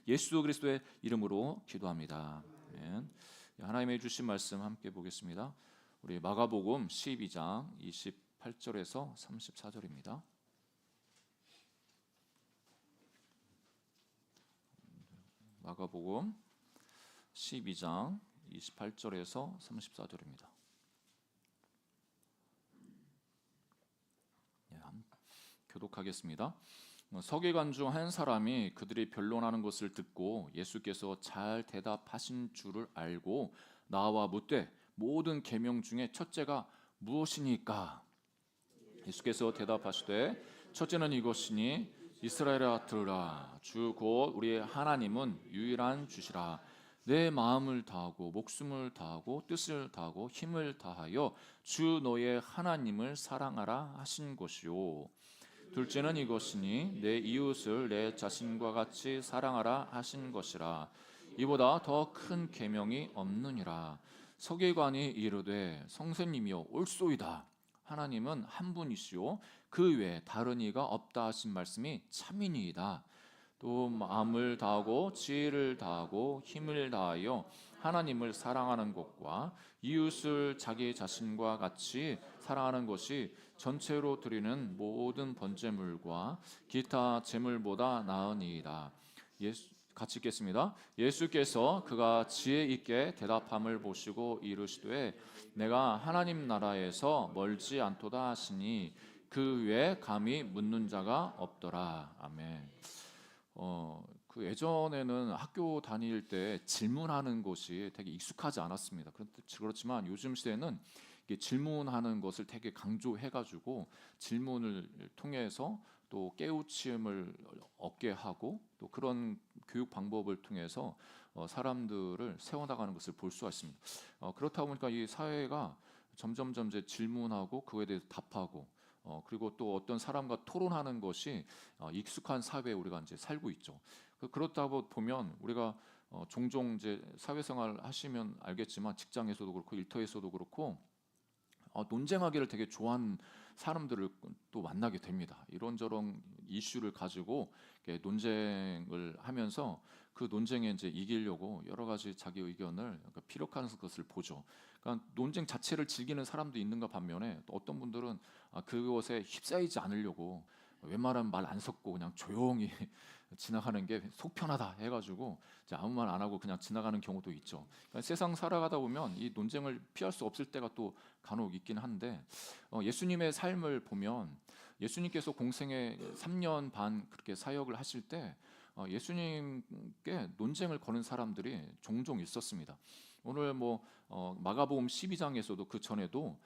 예수 그리스도의 이름으로 기도합니다. 아멘. 하나님의 주신 말씀 함께 보겠습니다. 우리 마가복음 12장 28절에서 34절입니다. 마가복음 12장 28절에서 34절입니다. 교독하겠습니다. 서기관 중 한 사람이 그들이 변론하는 것을 듣고 예수께서 잘 대답하신 줄을 알고 나와 묻되 모든 계명 중에 첫째가 무엇이니까? 예수께서 대답하시되 첫째는 이것이니 이스라엘아 들으라. 주 곧 우리의 하나님은 유일한 주시라. 내 마음을 다하고 목숨을 다하고 뜻을 다하고 힘을 다하여 주 너의 하나님을 사랑하라 하신 것이요. 둘째는 이것이니 내 이웃을 내 자신과 같이 사랑하라 하신 것이라. 이보다 더 큰 계명이 없느니라. 서기관이 이르되 성세님이여 옳소이다. 하나님은 한 분이시오 그 외에 다른 이가 없다 하신 말씀이 참이니이다. 또 마음을 다하고 지혜를 다하고 힘을 다하여 하나님을 사랑하는 것과 이웃을 자기 자신과 같이 사랑하는 것이 전체로 드리는 모든 번제물과 기타 제물보다 나으니이다. 같이 읽겠습니다. 예수께서 그가 지혜 있게 대답함을 보시고 이르시되 내가 하나님 나라에서 멀지 않도다 하시니 그 외에 감히 묻는 자가 없더라. 아멘. 그 예전에는 학교 다닐 때 질문하는 것이 되게 익숙하지 않았습니다. 그렇지만 요즘 시대는 질문하는 것을 되게 강조해가지고 질문을 통해서 또 깨우침을 얻게 하고 또 그런 교육 방법을 통해서 사람들을 세워나가는 것을 볼 수가 있습니다. 그렇다 보니까 이 사회가 점점 이제 질문하고 그거에 대해서 답하고 그리고 또 어떤 사람과 토론하는 것이 익숙한 사회에 우리가 이제 살고 있죠. 그렇다 보면 우리가 종종 이제 사회생활 하시면 알겠지만 직장에서도 그렇고 일터에서도 그렇고 논쟁하기를 되게 좋아하는 사람들을 또 만나게 됩니다. 이런저런 이슈를 가지고 논쟁을 하면서 그 논쟁에 이제 이기려고 여러 가지 자기 의견을 피력하는 것을 보죠. 그러니까 논쟁 자체를 즐기는 사람도 있는가 반면에 또 어떤 분들은 그것에 휩싸이지 않으려고 웬만하면 말 안 섞고 그냥 조용히 지나가는 게 속 편하다 해가지고 아무 말 안 하고 그냥 지나가는 경우도 있죠. 그러니까 세상 살아가다 보면 이 논쟁을 피할 수 없을 때가 또 간혹 있긴 한데 예수님의 삶을 보면 예수님께서 공생애 3년 반 그렇게 사역을 하실 때 예수님께 논쟁을 거는 사람들이 종종 있었습니다. 오늘 마가복음 12장에서도 그 전에도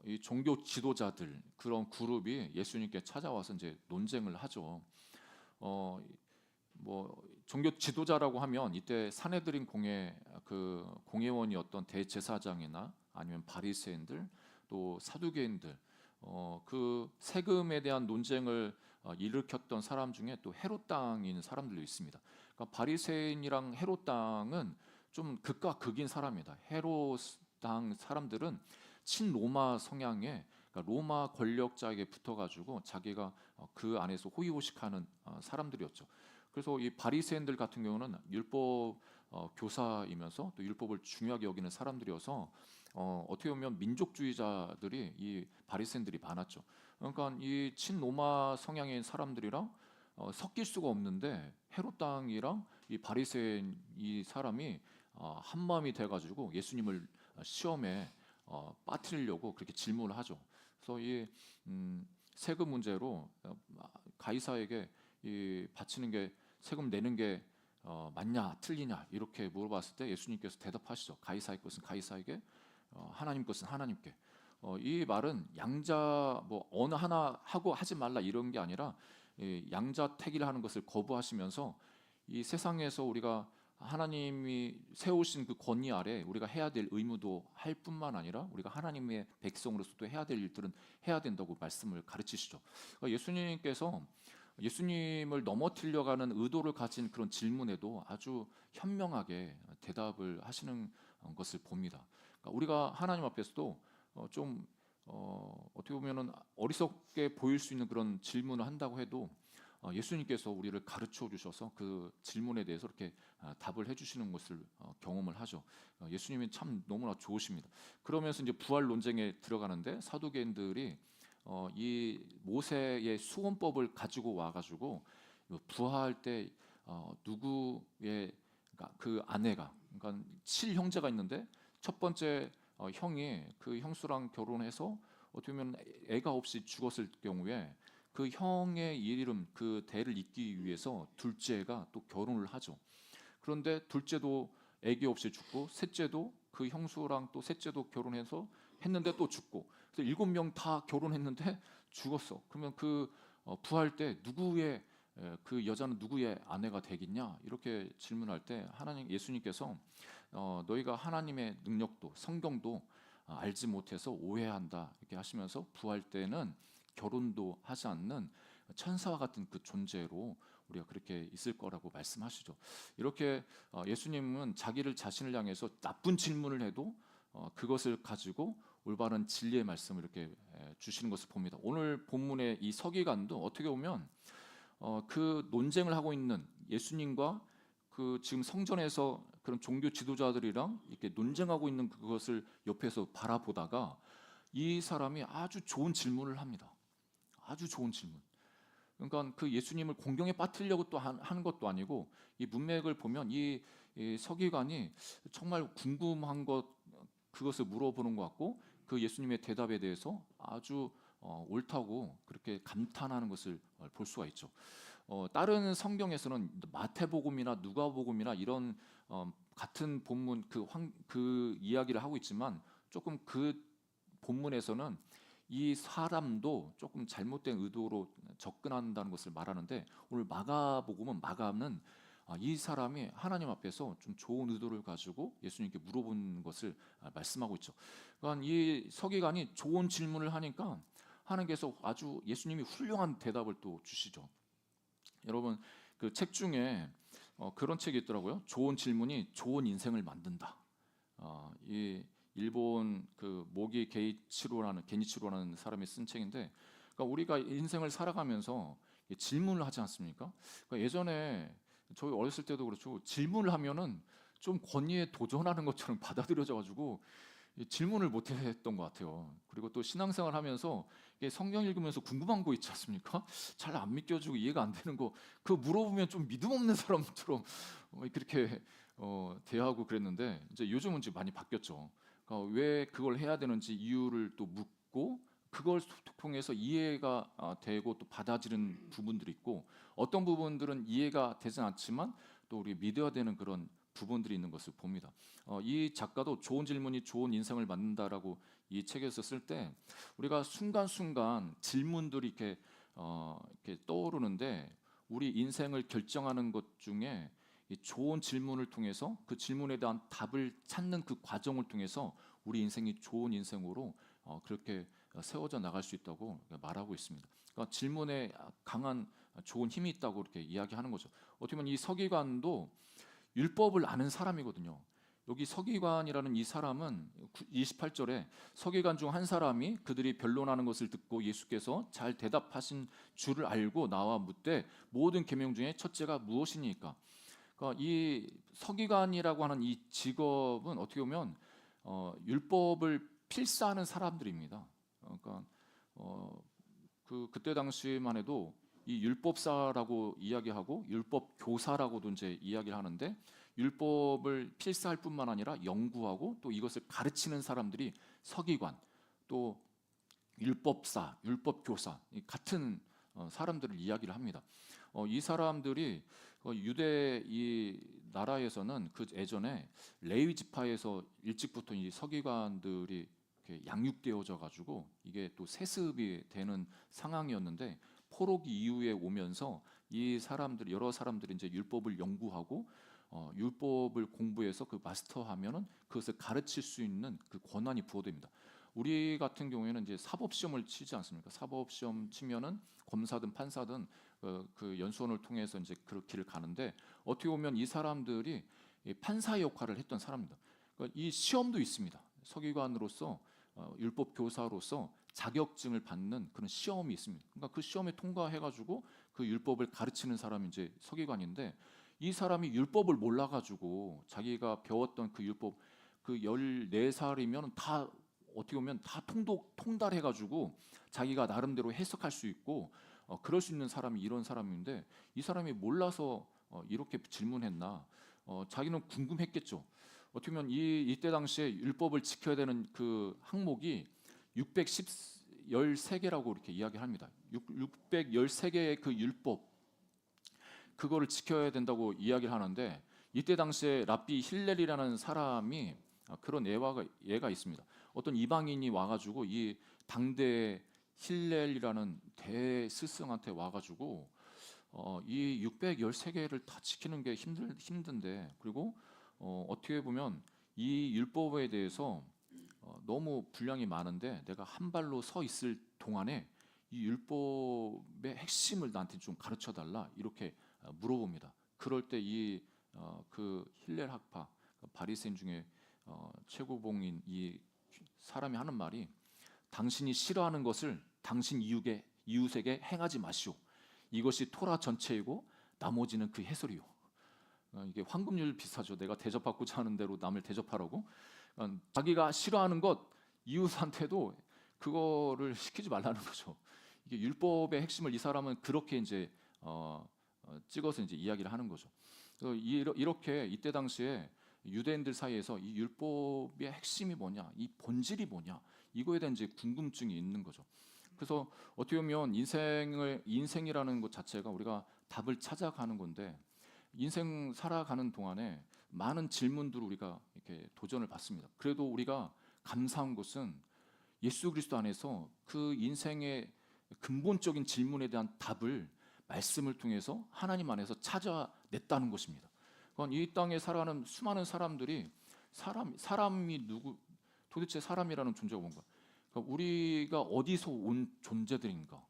이 종교 지도자들 그런 그룹이 예수님께 찾아와서 이제 논쟁을 하죠. 종교 지도자라고 하면 이때 산헤드린 그 공회원이었던 대제사장이나 아니면 바리새인들 또 사두개인들 그 세금에 대한 논쟁을 일으켰던 사람 중에 또 헤롯 당인 사람들도 있습니다. 그러니까 바리새인이랑 헤롯 당은 좀 극과 극인 사람이다. 헤롯 당 사람들은 친로마 성향의 그러니까 로마 권력자에게 붙어가지고 자기가 그 안에서 호의호식하는 사람들이었죠. 그래서 이 바리새인들 같은 경우는 율법 교사이면서 또 율법을 중요하게 여기는 사람들이어서 어떻게 보면 민족주의자들이 이 바리새인들이 많았죠. 그러니까 이 친로마 성향의 사람들이랑 섞일 수가 없는데 헤롯 당이랑 이 바리새인 이 사람이 한 마음이 돼가지고 예수님을 시험에 빠뜨리려고 그렇게 질문을 하죠. 그래서 이 세금 문제로 가이사에게 이 바치는 게 세금 내는 게 맞냐 틀리냐 이렇게 물어봤을 때 예수님께서 대답하시죠. 가이사의 것은 가이사에게 하나님 것은 하나님께. 이 말은 양자 어느 하나 하고 하지 말라 이런 게 아니라 양자택일 하는 것을 거부하시면서 이 세상에서 우리가 하나님이 세우신 그 권위 아래 우리가 해야 될 의무도 할 뿐만 아니라 우리가 하나님의 백성으로서도 해야 될 일들은 해야 된다고 말씀을 가르치시죠. 그러니까 예수님께서 예수님을 넘어뜨려고 하는 의도를 가진 그런 질문에도 아주 현명하게 대답을 하시는 것을 봅니다. 그러니까 우리가 하나님 앞에서도 어떻게 보면은 어리석게 보일 수 있는 그런 질문을 한다고 해도 예수님께서 우리를 가르쳐 주셔서 그 질문에 대해서 이렇게 답을 해주시는 것을 경험을 하죠. 예수님이 참 너무나 좋으십니다. 그러면서 이제 부활 논쟁에 들어가는데 사두개인들이 이 모세의 수원법을 가지고 와가지고 부활할 때 누구의 그러니까 그 아내가 그러니까 7형제가 있는데 첫 번째 형이 그 형수랑 결혼해서 어떻게 보면 애가 없이 죽었을 경우에 그 형의 이름 그 대를 잇기 위해서 둘째가 또 결혼을 하죠. 그런데 둘째도 아기 없이 죽고 셋째도 그 형수랑 또 셋째도 결혼해서 했는데 또 죽고 그래서 7명 다 결혼했는데 죽었어. 그러면 그 부활 때 누구의 그 여자는 누구의 아내가 되겠냐 이렇게 질문할 때 하나님 예수님께서 너희가 하나님의 능력도 성경도 알지 못해서 오해한다 이렇게 하시면서 부활 때는 결혼도 하지 않는 천사와 같은 그 존재로 우리가 그렇게 있을 거라고 말씀하시죠. 이렇게 예수님은 자기를 자신을 향해서 나쁜 질문을 해도 그것을 가지고 올바른 진리의 말씀을 이렇게 주시는 것을 봅니다. 오늘 본문의 이 서기관도 어떻게 보면 그 논쟁을 하고 있는 예수님과 그 지금 성전에서 그런 종교 지도자들이랑 이렇게 논쟁하고 있는 그것을 옆에서 바라보다가 이 사람이 아주 좋은 질문을 합니다. 아주 좋은 질문. 그러니까 그 예수님을 공경에 빠뜨리려고 또 하는 것도 아니고 이 문맥을 보면 이 서기관이 정말 궁금한 것 그것을 물어보는 것 같고 그 예수님의 대답에 대해서 아주 옳다고 그렇게 감탄하는 것을 볼 수가 있죠. 다른 성경에서는 마태복음이나 누가복음이나 이런 같은 본문 그 이야기를 하고 있지만 조금 그 본문에서는 이 사람도 조금 잘못된 의도로 접근한다는 것을 말하는데 오늘 마가복음은 마가는 이 사람이 하나님 앞에서 좀 좋은 의도를 가지고 예수님께 물어본 것을 말씀하고 있죠. 그러니까 이 서기관이 좋은 질문을 하니까 하나님께서 아주 예수님이 훌륭한 대답을 또 주시죠. 여러분 그 책 중에 그런 책이 있더라고요. 좋은 질문이 좋은 인생을 만든다. 이 일본 그 모기 게니치로라는 사람이 쓴 책인데, 그러니까 우리가 인생을 살아가면서 질문을 하지 않습니까? 그러니까 예전에 저희 어렸을 때도 그렇죠. 질문을 하면은 좀 권위에 도전하는 것처럼 받아들여져가지고 질문을 못 했던 것 같아요. 그리고 또 신앙생활 하면서 성경 읽으면서 궁금한 거 있지 않습니까? 잘 안 믿겨지고 이해가 안 되는 거 그거 물어보면 좀 믿음 없는 사람처럼 그렇게 대하고 그랬는데 이제 요즘은 이제 많이 바뀌었죠. 그러니까 왜 그걸 해야 되는지 이유를 또 묻고 그걸 통해서 이해가 되고 또 받아들이는 부분들이 있고 어떤 부분들은 이해가 되지 않지만 또 우리 믿어야 되는 그런 부분들이 있는 것을 봅니다. 이 작가도 좋은 질문이 좋은 인생을 만든다라고 이 책에서 쓸 때 우리가 순간순간 질문들이 이렇게 떠오르는데 우리 인생을 결정하는 것 중에 이 좋은 질문을 통해서 그 질문에 대한 답을 찾는 그 과정을 통해서 우리 인생이 좋은 인생으로 그렇게 세워져 나갈 수 있다고 말하고 있습니다. 그러니까 질문에 강한 좋은 힘이 있다고 이렇게 이야기하는 거죠. 어떻게 보면 이 서기관도 율법을 아는 사람이거든요. 여기 서기관이라는 이 사람은 28절에 서기관 중 한 사람이 그들이 변론하는 것을 듣고 예수께서 잘 대답하신 줄을 알고 나와 묻되 모든 계명 중에 첫째가 무엇이니까. 그러니까 이 서기관이라고 하는 이 직업은 어떻게 보면 율법을 필사하는 사람들입니다. 그러니까 그때 당시만 해도 이 율법사라고 이야기하고 율법 교사라고도 이제 이야기를 하는데 율법을 필사할 뿐만 아니라 연구하고 또 이것을 가르치는 사람들이 서기관 또 율법사, 율법교사 같은 사람들을 이야기를 합니다. 이 사람들이 유대 이 나라에서는 그 예전에 레위 지파에서 일찍부터 이 서기관들이 이렇게 양육되어져 가지고 이게 또 세습이 되는 상황이었는데 포로기 이후에 오면서 이 사람들 여러 사람들이 이제 율법을 연구하고 율법을 공부해서 그 마스터하면은 그것을 가르칠 수 있는 그 권한이 부여됩니다. 우리 같은 경우에는 이제 사법 시험을 치지 않습니까? 사법 시험 치면은 검사든 판사든 그 연수원을 통해서 이제 그 길을 가는데 어떻게 보면 이 사람들이 이 판사의 역할을 했던 사람입니다. 그러니까 이 시험도 있습니다. 서기관으로서 율법 교사로서 자격증을 받는 그런 시험이 있습니다. 그러니까 그 시험에 통과해가지고 그 율법을 가르치는 사람이 이제 서기관인데, 이 사람이 율법을 몰라가지고 자기가 배웠던 그 율법, 그 14살이면 다 어떻게 보면 다 통달해가지고 자기가 나름대로 해석할 수 있고 그럴 수 있는 사람이 이런 사람인데, 이 사람이 몰라서 이렇게 질문했나? 자기는 궁금했겠죠. 어떻게 보면 이때 당시에 율법을 지켜야 되는 그 항목이 613개라고 이렇게 이야기합니다. 613개의 그 율법, 그거를 지켜야 된다고 이야기를 하는데, 이때 당시에 랍비 힐렐이라는 사람이 그런 예가 있습니다. 어떤 이방인이 와가지고 이 당대 힐렐이라는 대스승한테 와가지고 이 613개를 다 지키는 게 힘든데, 그리고 어떻게 보면 이 율법에 대해서 너무 분량이 많은데 내가 한 발로 서 있을 동안에 이 율법의 핵심을 나한테 좀 가르쳐 달라, 이렇게 물어봅니다. 그럴 때 이 그 힐렐 학파 바리새인 중에 최고봉인 이 사람이 하는 말이, 당신이 싫어하는 것을 당신 이웃에게 행하지 마시오. 이것이 토라 전체이고 나머지는 그 해설이요. 이게 황금률 비슷하죠. 내가 대접받고자 하는 대로 남을 대접하라고. 자기가 싫어하는 것 이웃한테도 그거를 시키지 말라는 거죠. 이게 율법의 핵심을 이 사람은 그렇게 이제 찍어서 이제 이야기를 하는 거죠. 그래서 이렇게 이때 당시에 유대인들 사이에서 이 율법의 핵심이 뭐냐, 이 본질이 뭐냐, 이거에 대한 이제 궁금증이 있는 거죠. 그래서 어떻게 보면 인생이라는 것 자체가 우리가 답을 찾아가는 건데, 인생 살아가는 동안에 많은 질문들을 우리가 이렇게 도전을 받습니다. 그래도 우리가 감사한 것은 예수 그리스도 안에서 그 인생의 근본적인 질문에 대한 답을 말씀을 통해서 하나님 안에서 찾아냈다는 것입니다. 그건 이 땅에 살아가는 수많은 사람들이 사람이 도대체 사람이라는 존재가 뭔가? 그러니까 우리가 어디서 온 존재들인가?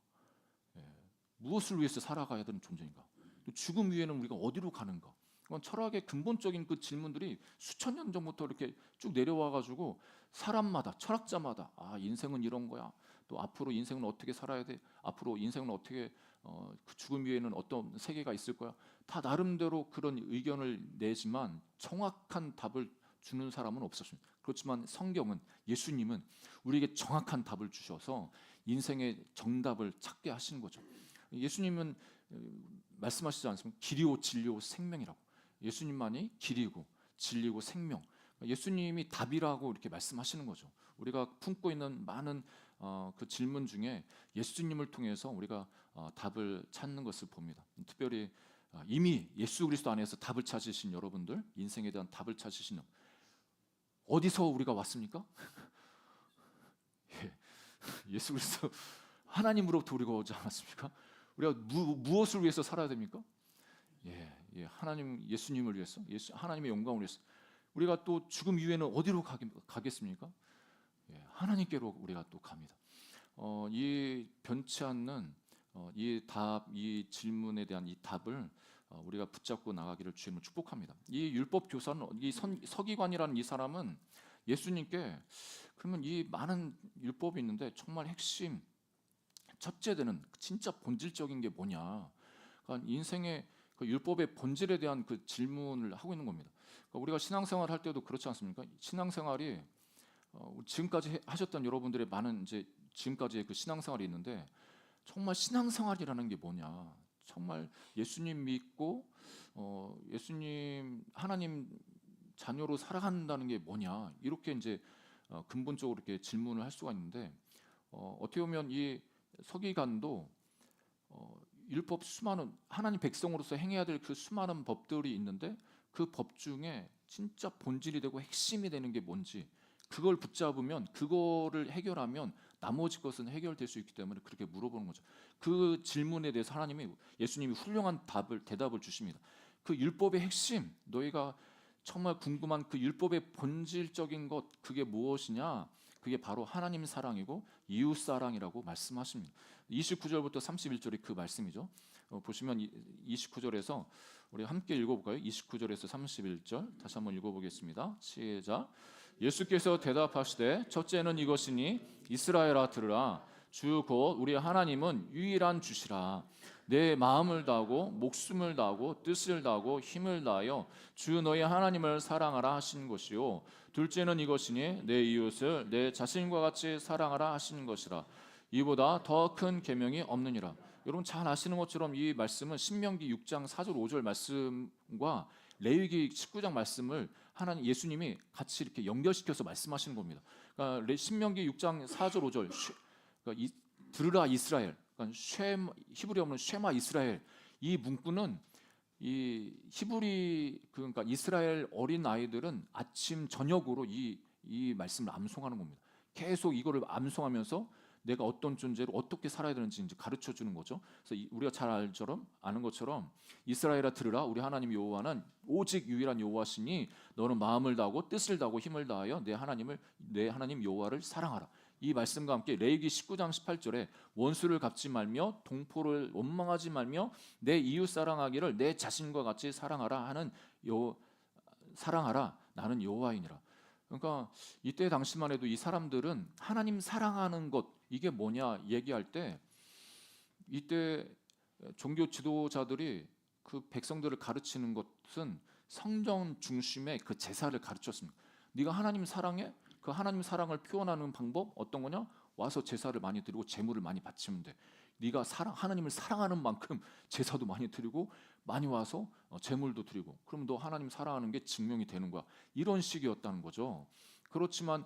무엇을 위해서 살아가야 되는 존재인가? 또 죽음 위에는 우리가 어디로 가는가? 그건 철학의 근본적인 그 질문들이 수천 년 전부터 이렇게 쭉 내려와가지고 사람마다, 철학자마다, 인생은 이런 거야. 또 앞으로 인생은 어떻게 살아야 돼? 앞으로 인생은 어떻게 그 죽음 위에는 어떤 세계가 있을 거야? 다 나름대로 그런 의견을 내지만 정확한 답을 주는 사람은 없었습니다. 그렇지만 성경은, 예수님은 우리에게 정확한 답을 주셔서 인생의 정답을 찾게 하시는 거죠. 예수님은 말씀하시지 않습니까? 길이요 진리요 생명이라고. 예수님만이 길이고 진리고 생명. 예수님이 답이라고 이렇게 말씀하시는 거죠. 우리가 품고 있는 많은 그 질문 중에 예수님을 통해서 우리가 답을 찾는 것을 봅니다. 특별히 이미 예수 그리스도 안에서 답을 찾으신 여러분들, 인생에 대한 답을 찾으시는, 어디서 우리가 왔습니까? 예수 그리스도 하나님으로부터 우리가 오지 않았습니까? 우리가 무엇을 위해서 살아야 됩니까? 하나님, 예수님을 위해서, 하나님의 영광을 위해서. 우리가 또 죽음 이후에는 어디로 가겠습니까? 하나님께로 우리가 또 갑니다. 이 변치 않는 이 질문에 대한 이 답을 우리가 붙잡고 나가기를 주님을 축복합니다. 이 율법 교사는, 이 서기관이라는 이 사람은 예수님께, 그러면 이 많은 율법이 있는데 정말 핵심, 첫째 되는 진짜 본질적인 게 뭐냐? 그러니까 인생의 그 율법의 본질에 대한 그 질문을 하고 있는 겁니다. 그러니까 우리가 신앙생활 할 때도 그렇지 않습니까? 신앙생활이 지금까지 하셨던 여러분들의 많은 이제 지금까지의 그 신앙생활이 있는데, 정말 신앙생활이라는 게 뭐냐? 정말 예수님 믿고 예수님 하나님 자녀로 살아간다는 게 뭐냐? 이렇게 이제 근본적으로 이렇게 질문을 할 수가 있는데, 어떻게 보면 이 서기관도 율법 수많은, 하나님 백성으로서 행해야 될 그 수많은 법들이 있는데, 그 법 중에 진짜 본질이 되고 핵심이 되는 게 뭔지, 그걸 붙잡으면, 그거를 해결하면 나머지 것은 해결될 수 있기 때문에 그렇게 물어보는 거죠. 그 질문에 대해서 예수님이 훌륭한 대답을 주십니다. 그 율법의 핵심, 너희가 정말 궁금한 그 율법의 본질적인 것, 그게 무엇이냐? 그게 바로 하나님 사랑이고 이웃 사랑이라고 말씀하십니다. 29절부터 31절이 그 말씀이죠. 보시면 29절에서 우리 함께 읽어볼까요? 29절에서 31절 다시 한번 읽어보겠습니다. 시작. 예수께서 대답하시되 첫째는 이것이니 이스라엘아 들으라. 주 곧 우리 하나님은 유일한 주시라. 내 마음을 다하고 목숨을 다하고 뜻을 다하고 힘을 다하여 주 너희 하나님을 사랑하라 하신 것이요 둘째는 이것이니 내 이웃을 내 자신과 같이 사랑하라 하시는 것이라. 이보다 더 큰 계명이 없느니라. 여러분 잘 아시는 것처럼 이 말씀은 신명기 6장 4절 5절 말씀과 레위기 19장 말씀을 하나님 예수님이 같이 이렇게 연결시켜서 말씀하시는 겁니다. 그러니까 신명기 6장 4절 5절 그러니까 들으라 이스라엘, 그러니까 히브리어는 쉐마 이스라엘, 이 문구는 이 히브리 그러니까 이스라엘 어린 아이들은 아침 저녁으로 이 말씀을 암송하는 겁니다. 계속 이거를 암송하면서 내가 어떤 존재로 어떻게 살아야 되는지 이제 가르쳐 주는 거죠. 그래서 우리가 잘 아는 것처럼 이스라엘아 들으라 우리 하나님 여호와는 오직 유일한 여호와시니 너는 마음을 다하고 뜻을 다하고 힘을 다하여 내 하나님 여호와를 사랑하라. 이 말씀과 함께 레위기 19장 18절에 원수를 갚지 말며 동포를 원망하지 말며 내 이웃 사랑하기를 내 자신과 같이 사랑하라 하는 사랑하라 나는 여호와이니라. 그러니까 이때 당시만 해도 이 사람들은 하나님 사랑하는 것 이게 뭐냐 얘기할 때 이때 종교 지도자들이 그 백성들을 가르치는 것은 성전 중심의 그 제사를 가르쳤습니다. 네가 하나님 사랑해? 그 하나님 사랑을 표현하는 방법 어떤 거냐? 와서 제사를 많이 드리고 제물을 많이 바치면 돼. 네가 하나님을 사랑하는 만큼 제사도 많이 드리고 많이 와서 제물도 드리고 그럼 너 하나님 사랑하는 게 증명이 되는 거야. 이런 식이었다는 거죠. 그렇지만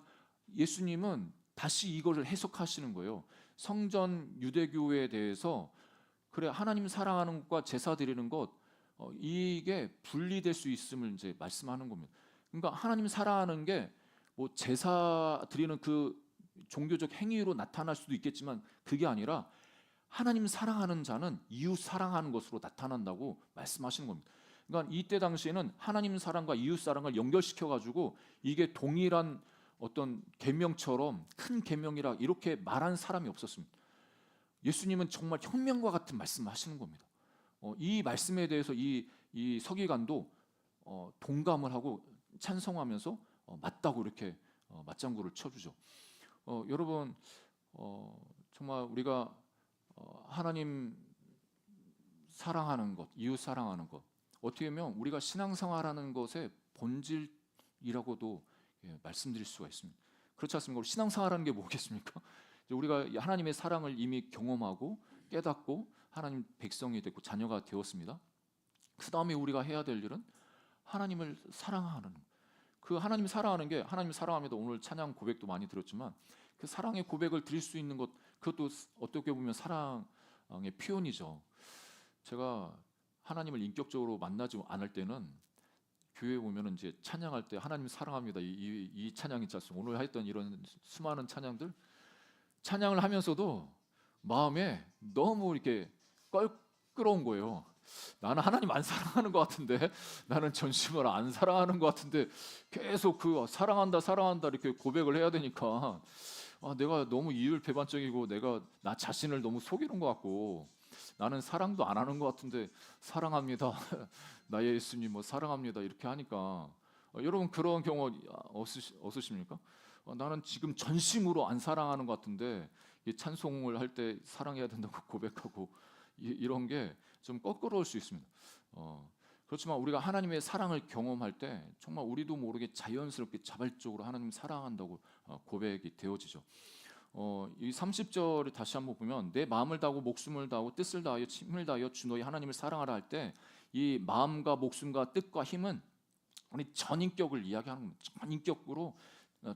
예수님은 다시 이거를 해석하시는 거예요. 성전 유대교에 대해서 그래 하나님 사랑하는 것과 제사 드리는 것 이게 분리될 수 있음을 이제 말씀하는 겁니다. 그러니까 하나님 사랑하는 게 뭐 제사 드리는 그 종교적 행위로 나타날 수도 있겠지만 그게 아니라 하나님 사랑하는 자는 이웃 사랑하는 것으로 나타난다고 말씀하시는 겁니다. 그러니까 이때 당시에는 하나님 사랑과 이웃 사랑을 연결시켜 가지고 이게 동일한 어떤 계명처럼 큰 계명이라 이렇게 말한 사람이 없었습니다. 예수님은 정말 혁명과 같은 말씀을 하시는 겁니다. 이 말씀에 대해서 이 서기관도 동감을 하고 찬성하면서 맞다고 이렇게 맞장구를 쳐주죠. 여러분 정말 우리가 하나님 사랑하는 것, 이웃 사랑하는 것 어떻게 보면 우리가 신앙생활하는 것의 본질이라고도 말씀드릴 수가 있습니다. 그렇지 않습니까? 신앙생활하는 게 뭐겠습니까? 우리가 하나님의 사랑을 이미 경험하고 깨닫고 하나님 백성이 됐고 자녀가 되었습니다. 그 다음에 우리가 해야 될 일은 하나님을 사랑하는 그 하나님 사랑하는 게 하나님 사랑합니다. 오늘 찬양 고백도 많이 들었지만 그 사랑의 고백을 드릴 수 있는 것 그것도 어떻게 보면 사랑의 표현이죠. 제가 하나님을 인격적으로 만나지 않을 때는 교회에 오면은 이제 찬양할 때 하나님 사랑합니다. 이 찬양이 있지 않습니까? 오늘 했던 이런 수많은 찬양들 찬양을 하면서도 마음에 너무 이렇게 껄끄러운 거예요. 나는 하나님 안 사랑하는 것 같은데 나는 전심을 안 사랑하는 것 같은데 계속 그 사랑한다 이렇게 고백을 해야 되니까 내가 너무 이율배반적이고 내가 나 자신을 너무 속이는 것 같고 나는 사랑도 안 하는 것 같은데 사랑합니다 나의 예수님 뭐 사랑합니다 이렇게 하니까 여러분 그런 경우 없으십니까? 나는 지금 전심으로 안 사랑하는 것 같은데 찬송을 할 때 사랑해야 된다고 고백하고 이런 게 좀 거꾸로울 수 있습니다. 그렇지만 우리가 하나님의 사랑을 경험할 때 정말 우리도 모르게 자연스럽게 자발적으로 하나님 사랑한다고 고백이 되어지죠. 이 30절을 다시 한번 보면 내 마음을 다하고 목숨을 다하고 뜻을 다하여 힘을 다하여 주 너희 하나님을 사랑하라 할 때 이 마음과 목숨과 뜻과 힘은 우리 전인격을 이야기하는 겁니다. 전인격으로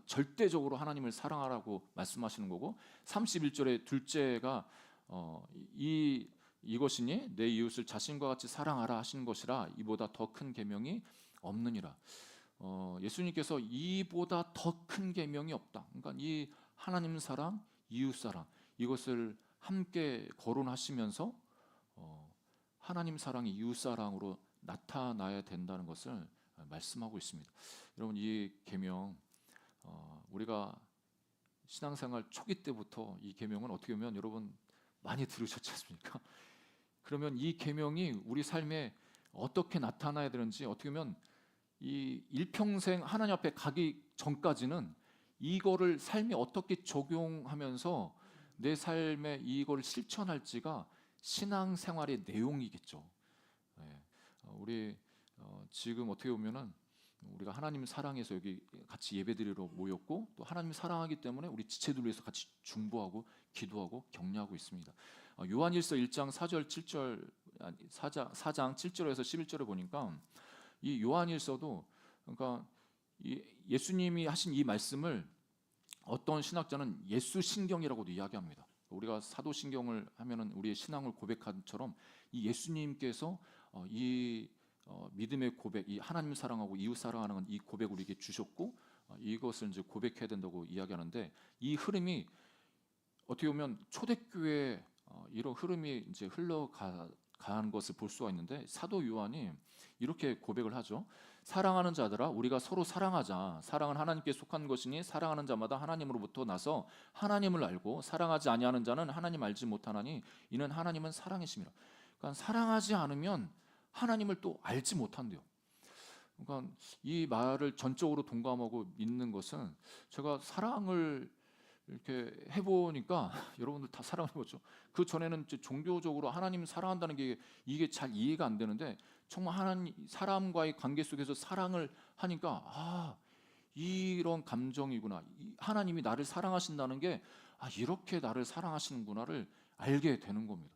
절대적으로 하나님을 사랑하라고 말씀하시는 거고 31절의 둘째가 이것이니 내 이웃을 자신과 같이 사랑하라 하시는 것이라 이보다 더 큰 계명이 없느니라. 예수님께서 이보다 더 큰 계명이 없다. 그러니까 이 하나님 사랑, 이웃 사랑 이것을 함께 거론하시면서 하나님 사랑이 이웃 사랑으로 나타나야 된다는 것을 말씀하고 있습니다. 여러분 이 계명 우리가 신앙생활 초기 때부터 이 계명은 어떻게 보면 여러분 많이 들으셨지 않습니까? 그러면 이 계명이 우리 삶에 어떻게 나타나야 되는지 어떻게 보면 이 일평생 하나님 앞에 가기 전까지는 이거를 삶에 어떻게 적용하면서 내 삶에 이걸 실천할지가 신앙생활의 내용이겠죠. 예. 우리 지금 어떻게 보면은 우리가 하나님 사랑해서 여기 같이 예배드리러 모였고, 또 하나님 사랑하기 때문에 우리 지체들 위해서 같이 중보하고 기도하고 격려하고 있습니다. 요한일서 1장 4절 7절 4장 7절에서 11절에 보니까 이 요한일서도, 그러니까 예수님이 하신 이 말씀을 어떤 신학자는 예수 신경이라고도 이야기합니다. 우리가 사도신경을 하면은 우리의 신앙을 고백한 처럼 이 예수님께서 이 믿음의 고백, 이 하나님 사랑하고 이웃 사랑하는 이 고백을 우리에게 주셨고, 이것을 이제 고백해야 된다고 이야기하는데, 이 흐름이 어떻게 보면 초대교회 이런 흐름이 이제 흘러가는 것을 볼 수가 있는데, 사도 요한이 이렇게 고백을 하죠. 사랑하는 자들아, 우리가 서로 사랑하자. 사랑은 하나님께 속한 것이니 사랑하는 자마다 하나님으로부터 나서 하나님을 알고, 사랑하지 아니하는 자는 하나님 알지 못하나니 이는 하나님은 사랑이심이라. 그러니까 사랑하지 않으면 하나님을 또 알지 못한대요. 그러니까 이 말을 전적으로 동감하고 믿는 것은, 제가 사랑을 이렇게 해보니까 여러분들 다 사랑해보죠. 그 전에는 종교적으로 하나님 사랑한다는 게 이게 잘 이해가 안 되는데, 정말 하나님 사람과의 관계 속에서 사랑을 하니까 이런 감정이구나. 하나님이 나를 사랑하신다는 게 이렇게 나를 사랑하시는구나를 알게 되는 겁니다.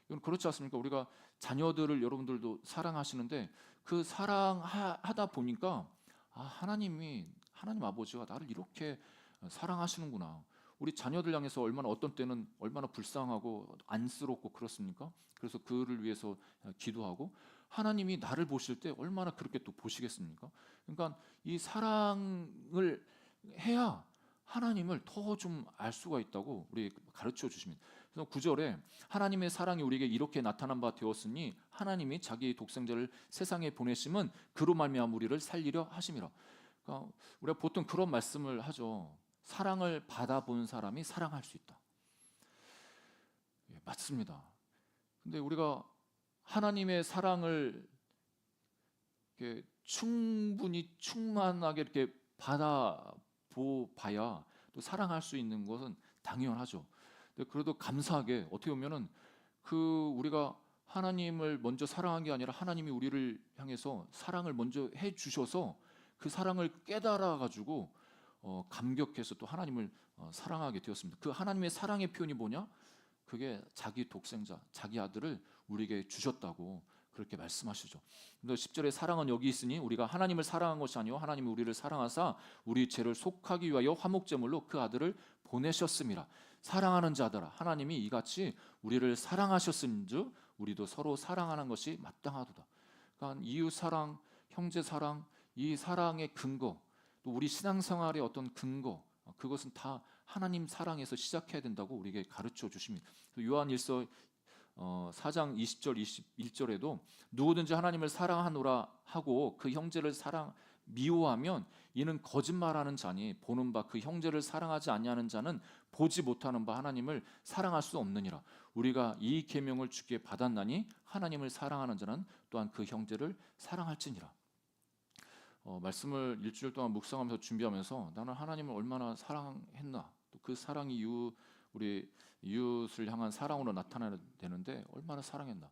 이건 그렇지 않습니까? 우리가 자녀들을 여러분들도 사랑하시는데, 그 사랑하다 보니까 하나님 아버지가 나를 이렇게 사랑하시는구나. 우리 자녀들 향해서 어떤 때는 얼마나 불쌍하고 안쓰럽고 그렇습니까? 그래서 그를 위해서 기도하고, 하나님이 나를 보실 때 얼마나 그렇게 또 보시겠습니까? 그러니까 이 사랑을 해야 하나님을 더 좀 알 수가 있다고 우리 가르쳐 주십니다. 그래서 9절에 하나님의 사랑이 우리에게 이렇게 나타난 바 되었으니 하나님이 자기 독생자를 세상에 보내심은 그로 말미암아 우리를 살리려 하심이라. 그러니까 우리가 보통 그런 말씀을 하죠. 사랑을 받아본 사람이 사랑할 수 있다. 예, 맞습니다. 근데 우리가 하나님의 사랑을 이렇게 충분히 충만하게 이렇게 받아봐야 또 사랑할 수 있는 것은 당연하죠. 근데 그래도 감사하게 어떻게 보면은 우리가 하나님을 먼저 사랑한 게 아니라 하나님이 우리를 향해서 사랑을 먼저 해 주셔서 그 사랑을 깨달아 가지고 감격해서 또 하나님을 사랑하게 되었습니다. 그 하나님의 사랑의 표현이 뭐냐? 그게 자기 독생자, 자기 아들을 우리에게 주셨다고 그렇게 말씀하시죠. 근데 10절에 사랑은 여기 있으니 우리가 하나님을 사랑한 것이 아니요 하나님이 우리를 사랑하사 우리 죄를 속하기 위하여 화목제물로 그 아들을 보내셨음이라. 사랑하는 자들아, 하나님이 이같이 우리를 사랑하셨은즉 우리도 서로 사랑하는 것이 마땅하도다. 그러니까 이웃 사랑, 형제 사랑, 이 사랑의 근거, 또 우리 신앙생활의 어떤 근거, 그것은 다 하나님 사랑에서 시작해야 된다고 우리에게 가르쳐 주십니다. 요한일서 4장 20절 21절에도 누구든지 하나님을 사랑하노라 하고 그 형제를 미워하면 이는 거짓말하는 자니 보는 바 그 형제를 사랑하지 아니하는 자는 보지 못하는 바 하나님을 사랑할 수 없느니라. 우리가 이 계명을 주께 받았나니 하나님을 사랑하는 자는 또한 그 형제를 사랑할지니라. 말씀을 일주일 동안 묵상하면서 준비하면서 나는 하나님을 얼마나 사랑했나, 또 그 사랑이 우리 이웃을 향한 사랑으로 나타나야 되는데 얼마나 사랑했나.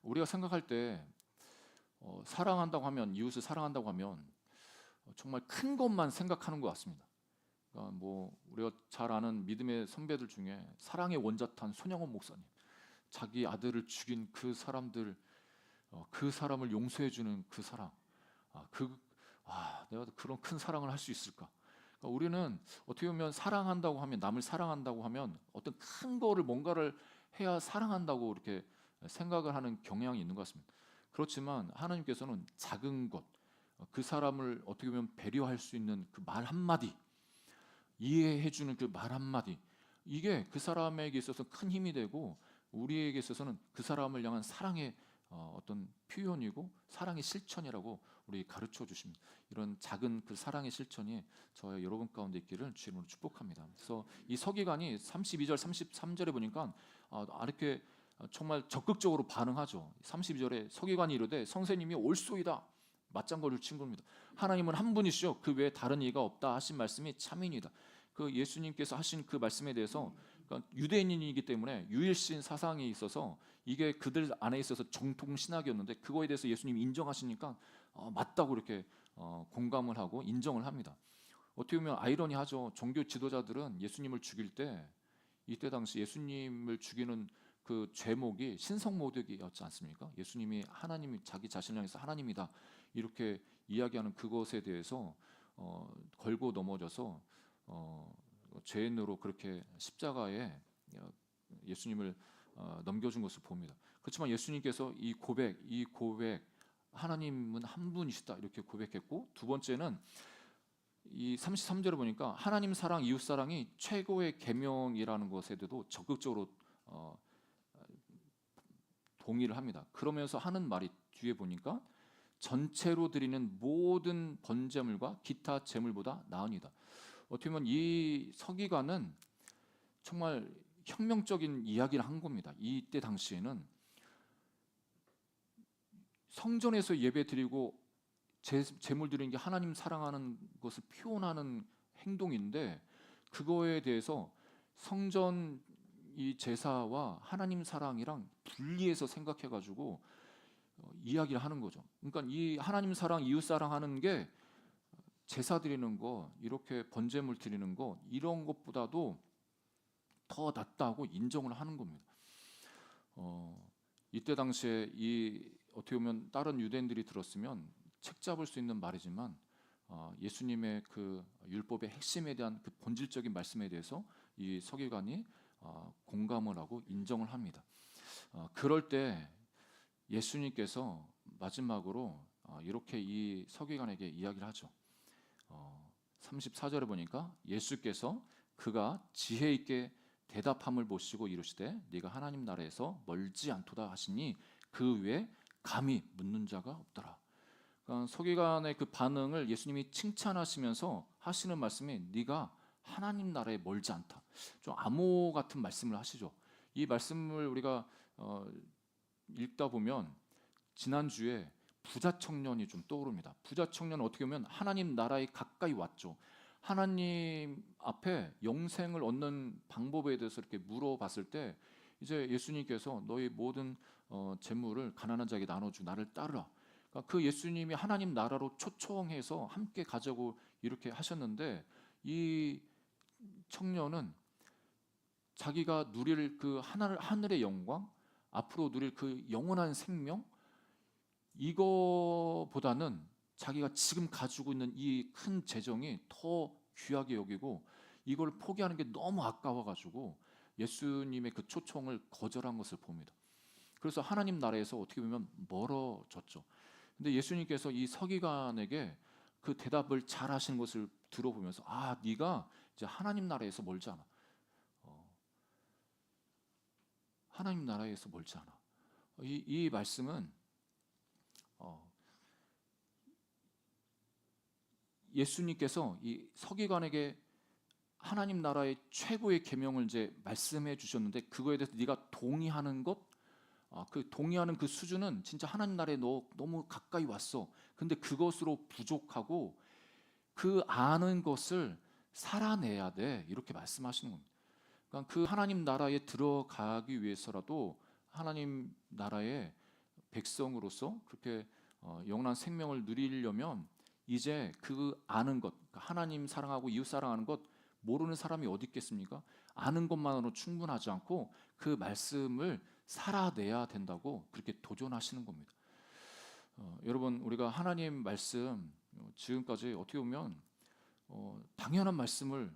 우리가 생각할 때 사랑한다고 하면, 이웃을 사랑한다고 하면 정말 큰 것만 생각하는 것 같습니다. 그러니까 우리가 잘 아는 믿음의 선배들 중에 사랑의 원자탄 손영원 목사님, 자기 아들을 죽인 그 사람들, 그 사람을 용서해 주는 그 사랑, 내가 그런 큰 사랑을 할 수 있을까? 그러니까 우리는 어떻게 보면 사랑한다고 하면, 남을 사랑한다고 하면 어떤 큰 거를 뭔가를 해야 사랑한다고 이렇게 생각을 하는 경향이 있는 것 같습니다. 그렇지만 하나님께서는 작은 것, 그 사람을 어떻게 보면 배려할 수 있는 그 말 한마디, 이해해주는 그 말 한마디, 이게 그 사람에게 있어서 큰 힘이 되고 우리에게 있어서는 그 사람을 향한 사랑의 어떤 표현이고 사랑의 실천이라고 우리 가르쳐 주십니다. 이런 작은 그 사랑의 실천이 저와 여러분 가운데 있기를 주님으로 축복합니다. 그래서 이 서기관이 32절 33절에 보니까 이렇게 정말 적극적으로 반응하죠. 32절에 서기관이 이르되 선생님이 옳소이다, 맞장구를 친 겁니다. 하나님은 한 분이시오, 그 외에 다른 이가 없다 하신 말씀이 참이니이다. 그 예수님께서 하신 그 말씀에 대해서 그러니까 유대인이기 때문에 유일신 사상이 있어서 이게 그들 안에 있어서 정통 신학이었는데 그거에 대해서 예수님이 인정하시니까 맞다고 이렇게 공감을 하고 인정을 합니다. 어떻게 보면 아이러니하죠. 종교 지도자들은 예수님을 죽일 때 이때 당시 예수님을 죽이는 그 죄목이 신성모독이었지 않습니까? 예수님이 하나님이 자기 자신을 향해서 하나님이다 이렇게 이야기하는 그것에 대해서 걸고 넘어져서 죄인으로 그렇게 십자가에 예수님을 넘겨준 것을 봅니다. 그렇지만 예수님께서 이 고백 하나님은 한 분이시다 이렇게 고백했고, 두 번째는 이 33절을 보니까 하나님 사랑, 이웃 사랑이 최고의 계명이라는 것에 대해서도 적극적으로 동의를 합니다. 그러면서 하는 말이 뒤에 보니까 전체로 드리는 모든 번제물과 기타 제물보다 나으니다. 어떻게 보면 이 서기관은 정말 혁명적인 이야기를 한 겁니다. 이때 당시에는 성전에서 예배 드리고 제물 드리는 게 하나님 사랑하는 것을 표현하는 행동인데, 그거에 대해서 성전 이 제사와 하나님 사랑이랑 분리해서 생각해가지고 이야기를 하는 거죠. 그러니까 이 하나님 사랑, 이웃 사랑하는 게 제사 드리는 거, 이렇게 번제물 드리는 거 이런 것보다도 더 낫다고 인정을 하는 겁니다. 이때 당시에 이 어떻게 보면 다른 유대인들이 들었으면 책 잡을 수 있는 말이지만 예수님의 그 율법의 핵심에 대한 그 본질적인 말씀에 대해서 이 서기관이 공감을 하고 인정을 합니다. 그럴 때 예수님께서 마지막으로 이렇게 이 서기관에게 이야기를 하죠. 34절에 보니까 예수께서 그가 지혜 있게 대답함을 보시고 이르시되 네가 하나님 나라에서 멀지 않도다 하시니 그 외에 감히 묻는 자가 없더라. 그러니까 서기관의 그 반응을 예수님이 칭찬하시면서 하시는 말씀이 네가 하나님 나라에 멀지 않다. 좀 암호 같은 말씀을 하시죠. 이 말씀을 우리가 읽다 보면 지난주에 부자 청년이 좀 떠오릅니다. 부자 청년은 어떻게 보면 하나님 나라에 가까이 왔죠. 하나님 앞에 영생을 얻는 방법에 대해서 이렇게 물어봤을 때 이제 예수님께서 너희 모든 재물을 가난한 자에게 나눠주고 나를 따르라. 그러니까 그 예수님이 하나님 나라로 초청해서 함께 가자고 이렇게 하셨는데, 이 청년은 자기가 누릴 그 하늘의 영광, 앞으로 누릴 그 영원한 생명, 이거보다는 자기가 지금 가지고 있는 이 큰 재정이 더 귀하게 여기고 이걸 포기하는 게 너무 아까워가지고 예수님의 그 초청을 거절한 것을 봅니다. 그래서 하나님 나라에서 어떻게 보면 멀어졌죠. 근데 예수님께서 이 서기관에게 그 대답을 잘 하시는 것을 들어보면서 네가 이제 하나님 나라에서 멀지 않아. 하나님 나라에서 멀지 않아. 이 말씀은 예수님께서 이 서기관에게 하나님 나라의 최고의 계명을 이제 말씀해 주셨는데, 그거에 대해서 네가 동의하는 것, 그 동의하는 그 수준은 진짜 하나님 나라에 너 너무 가까이 왔어. 근데 그것으로 부족하고 그 아는 것을 살아내야 돼. 이렇게 말씀하시는 겁니다. 그러니까 그 하나님 나라에 들어가기 위해서라도 하나님 나라의 백성으로서 그렇게 영원한 생명을 누리려면 이제 그 아는 것, 하나님 사랑하고 이웃 사랑하는 것 모르는 사람이 어디 있겠습니까? 아는 것만으로 충분하지 않고 그 말씀을 살아내야 된다고 그렇게 도전하시는 겁니다. 여러분, 우리가 하나님 말씀 지금까지 어떻게 보면 당연한 말씀을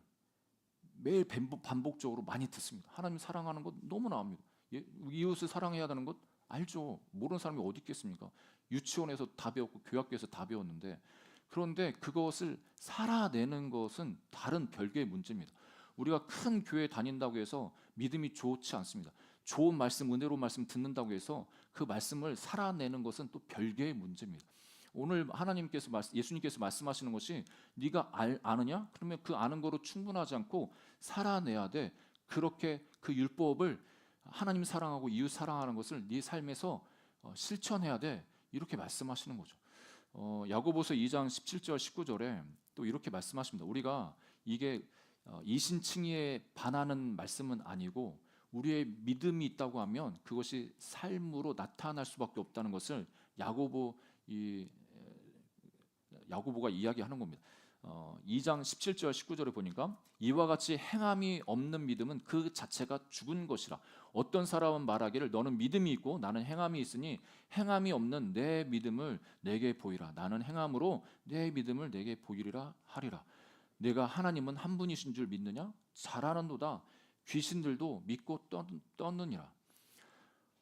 매일 반복적으로 많이 듣습니다. 하나님 사랑하는 것 너무나 압니다. 이웃을 사랑해야 되는 것 알죠. 모르는 사람이 어디 있겠습니까? 유치원에서 다 배웠고 교학교에서 다 배웠는데, 그런데 그것을 살아내는 것은 다른 별개의 문제입니다. 우리가 큰 교회 다닌다고 해서 믿음이 좋지 않습니다. 좋은 말씀, 은혜로운 말씀 듣는다고 해서 그 말씀을 살아내는 것은 또 별개의 문제입니다. 오늘 예수님께서 말씀하시는 것이 네가 아느냐? 그러면 그 아는 거로 충분하지 않고 살아내야 돼. 그렇게 그 율법을 하나님 사랑하고 이웃 사랑하는 것을 네 삶에서 실천해야 돼. 이렇게 말씀하시는 거죠. 야고보서 2장 17절 19절에 또 이렇게 말씀하십니다. 우리가 이게 이신칭의에 반하는 말씀은 아니고 우리의 믿음이 있다고 하면 그것이 삶으로 나타날 수밖에 없다는 것을 야고보가 이야기하는 겁니다. 2장 17절 19절에 보니까 이와 같이 행함이 없는 믿음은 그 자체가 죽은 것이라. 어떤 사람은 말하기를 너는 믿음이 있고 나는 행함이 있으니 행함이 없는 내 믿음을 내게 보이라. 나는 행함으로 내 믿음을 내게 보이리라 하리라. 내가 하나님은 한 분이신 줄 믿느냐? 잘하는도다. 귀신들도 믿고 떠느니라.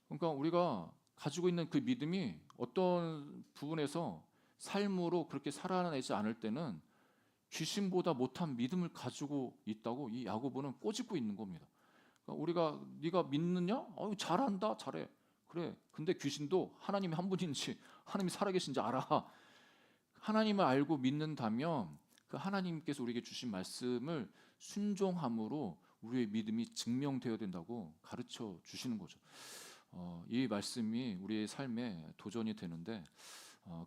그러니까 우리가 가지고 있는 그 믿음이 어떤 부분에서 삶으로 그렇게 살아내지 않을 때는 귀신보다 못한 믿음을 가지고 있다고 이 야고보는 꼬집고 있는 겁니다. 그러니까 우리가 네가 믿느냐? 잘한다, 잘해. 그래. 근데 귀신도 하나님이 한 분인지 하나님이 살아계신지 알아. 하나님을 알고 믿는다면 그 하나님께서 우리에게 주신 말씀을 순종함으로 우리의 믿음이 증명되어야 된다고 가르쳐 주시는 거죠. 이 말씀이 우리의 삶에 도전이 되는데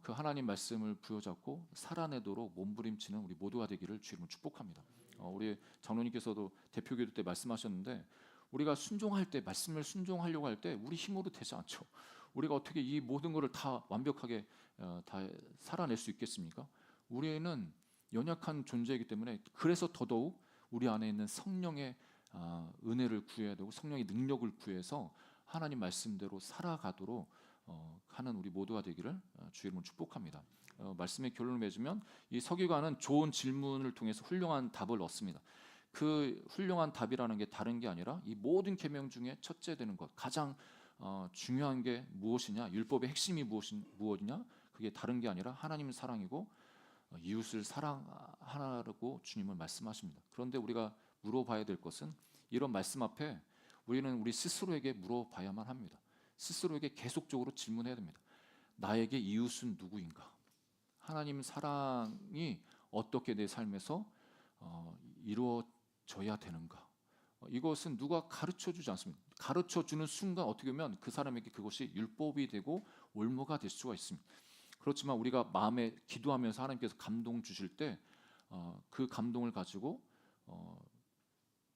그 하나님 말씀을 부여잡고 살아내도록 몸부림치는 우리 모두가 되기를 주님을 축복합니다. 우리 장로님께서도 대표기도 때 말씀하셨는데 우리가 순종할 때 말씀을 순종하려고 할 때 우리 힘으로 되지 않죠. 우리가 어떻게 이 모든 것을 다 완벽하게 다 살아낼 수 있겠습니까? 우리는 연약한 존재이기 때문에 그래서 더더욱 우리 안에 있는 성령의 은혜를 구해야 되고 성령의 능력을 구해서 하나님 말씀대로 살아가도록 하는 우리 모두가 되기를 주의 이름으로 축복합니다. 말씀의 결론을 맺으면 이 서기관은 좋은 질문을 통해서 훌륭한 답을 얻습니다. 그 훌륭한 답이라는 게 다른 게 아니라 이 모든 계명 중에 첫째 되는 것, 가장 중요한 게 무엇이냐, 율법의 핵심이 무엇이냐, 그게 다른 게 아니라 하나님의 사랑이고 이웃을 사랑하라고 주님은 말씀하십니다. 그런데 우리가 물어봐야 될 것은 이런 말씀 앞에 우리는 우리 스스로에게 물어봐야만 합니다. 스스로에게 계속적으로 질문해야 됩니다. 나에게 이웃은 누구인가? 하나님 사랑이 어떻게 내 삶에서 이루어져야 되는가? 이것은 누가 가르쳐주지 않습니다. 가르쳐주는 순간 어떻게 보면 그 사람에게 그것이 율법이 되고 올무가 될 수가 있습니다. 그렇지만 우리가 마음에 기도하면서 하나님께서 감동 주실 때 그 감동을 가지고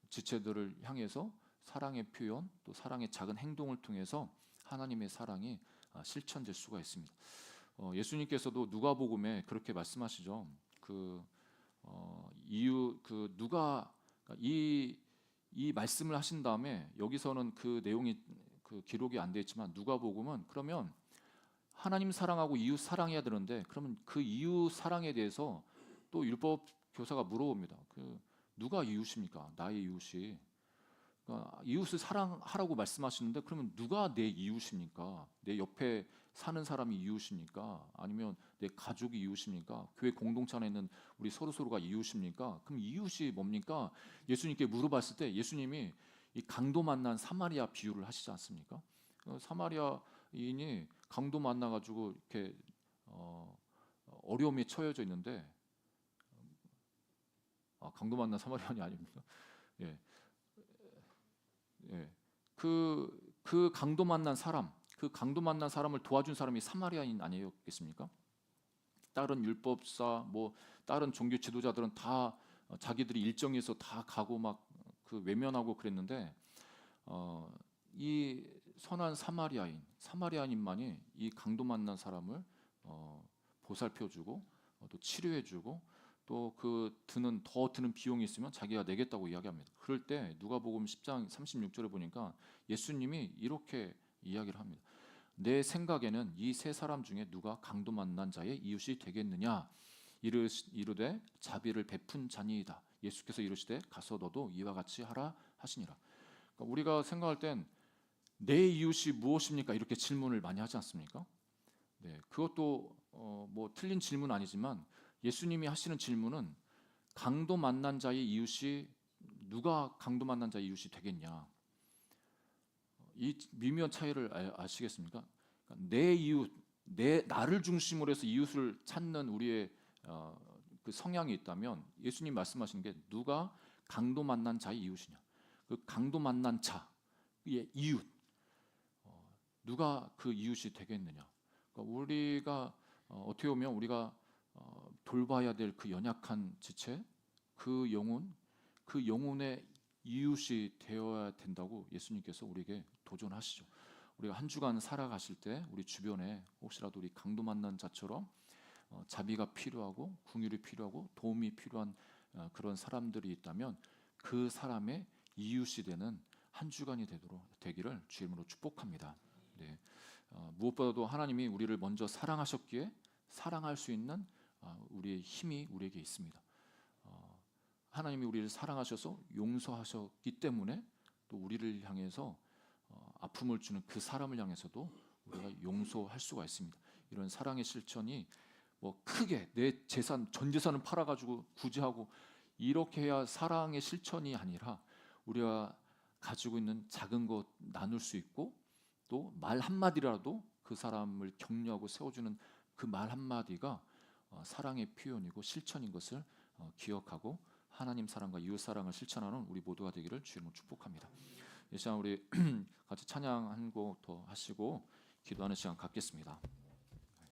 지체들을 향해서 사랑의 표현 또 사랑의 작은 행동을 통해서 하나님의 사랑이 실천될 수가 있습니다. 예수님께서도 누가복음에 그렇게 말씀하시죠. 누가 이 말씀을 하신 다음에 여기서는 그 내용이 그 기록이 안 돼 있지만 누가복음은 그러면 하나님 사랑하고 이웃 사랑해야 되는데 그러면 그 이웃 사랑에 대해서 또 율법 교사가 물어봅니다. 누가 이웃입니까? 나의 이웃이. 그러니까 이웃을 사랑하라고 말씀하시는데 그러면 누가 내 이웃입니까? 내 옆에 사는 사람이 이웃입니까? 아니면 내 가족이 이웃입니까? 교회 공동체 안에 있는 우리 서로가 이웃입니까? 그럼 이웃이 뭡니까? 예수님께 물어봤을 때 예수님이 이 강도 만난 사마리아 비유를 하시지 않습니까? 사마리아인이 강도 만나가지고 이렇게 어려움에 처해져 있는데 강도 만난 사마리아인이 아닙니까? 예. 예. 그 강도 만난 사람을 도와준 사람이 사마리아인 아니었겠습니까? 다른 율법사 다른 종교 지도자들은 다 자기들이 일정에서 다 가고 막 그 외면하고 그랬는데 이 선한 사마리아인만이 이 강도 만난 사람을 보살펴주고 또 치료해주고 또 더 드는 비용이 있으면 자기가 내겠다고 이야기합니다. 그럴 때 누가복음 10장 36절에 보니까 예수님이 이렇게 이야기를 합니다. 내 생각에는 이 세 사람 중에 누가 강도 만난 자의 이웃이 되겠느냐? 이르되 자비를 베푼 자니이다. 예수께서 이르시되 가서 너도 이와 같이 하라 하시니라. 그러니까 우리가 생각할 땐 내 이웃이 무엇입니까? 이렇게 질문을 많이 하지 않습니까? 네, 그것도 틀린 질문 아니지만 예수님이 하시는 질문은 강도 만난 자의 이웃이 누가 강도 만난 자의 이웃이 되겠냐? 이 미묘한 차이를 아시겠습니까? 그러니까 내 이웃, 나를 중심으로 해서 이웃을 찾는 우리의 그 성향이 있다면 예수님 말씀하시는 게 누가 강도 만난 자의 이웃이냐? 그 강도 만난 자의 이웃, 누가 그 이웃이 되겠느냐? 그러니까 우리가 어떻게 보면 우리가 돌봐야 될 그 연약한 지체, 그 영혼, 그 영혼의 이웃이 되어야 된다고 예수님께서 우리에게 도전하시죠. 우리가 한 주간 살아가실 때 우리 주변에 혹시라도 우리 강도 만난 자처럼 자비가 필요하고 긍휼이 필요하고 도움이 필요한 그런 사람들이 있다면 그 사람의 이웃이 되는 한 주간이 되기를 주의 이름으로 축복합니다. 네. 무엇보다도 하나님이 우리를 먼저 사랑하셨기에 사랑할 수 있는 우리의 힘이 우리에게 있습니다. 하나님이 우리를 사랑하셔서 용서하셨기 때문에 또 우리를 향해서 아픔을 주는 그 사람을 향해서도 우리가 용서할 수가 있습니다. 이런 사랑의 실천이 뭐 크게 내 재산 전 재산을 팔아가지고 구제하고 이렇게 해야 사랑의 실천이 아니라 우리가 가지고 있는 작은 것 나눌 수 있고 또 말 한마디라도 그 사람을 격려하고 세워주는 그 말 한마디가 사랑의 표현이고 실천인 것을 기억하고 하나님 사랑과 이웃 사랑을 실천하는 우리 모두가 되기를 주님으로 축복합니다. 이 시간 우리 같이 찬양 한 곡 더 하시고 기도하는 시간 갖겠습니다.